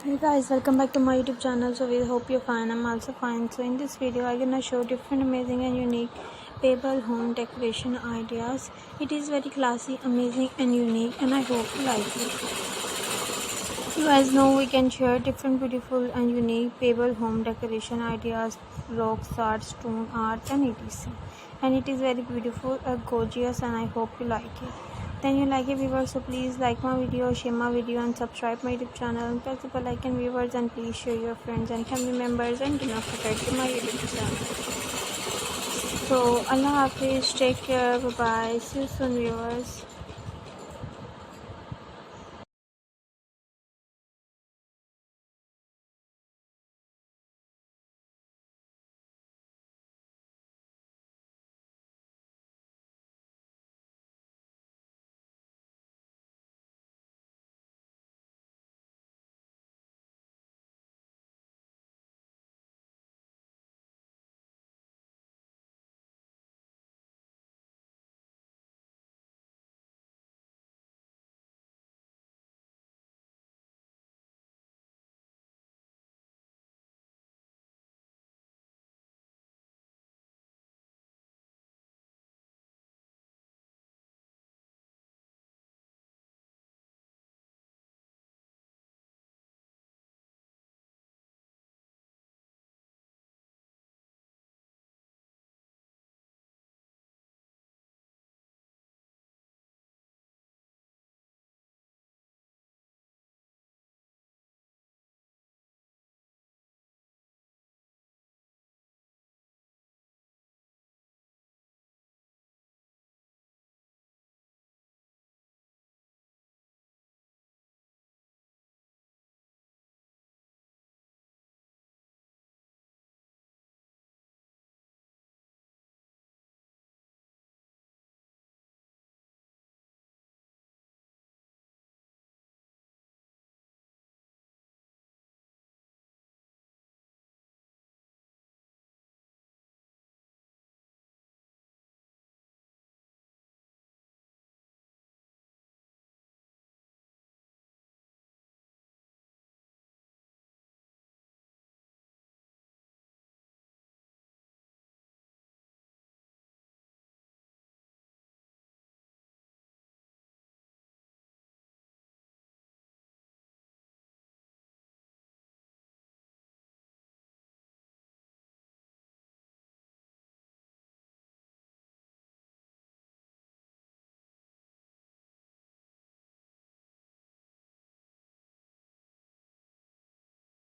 Hey guys, welcome back to my YouTube channel. So we hope you're fine. I'm also fine. So in this video I'm gonna show different amazing and unique pebble home decoration ideas. It is very classy, amazing and unique, and I hope you like it. You guys know we can share different beautiful and unique pebble home decoration ideas, rocks art, stone art and etc. And it is very beautiful, gorgeous, and I hope you like it. Then you like it, viewers, so please like my video, share my video and subscribe my YouTube channel and press the bell icon, viewers, and please share your friends and family members and do not forget to my YouTube channel. So Allah Hafiz, take care, bye bye, see you soon, viewers.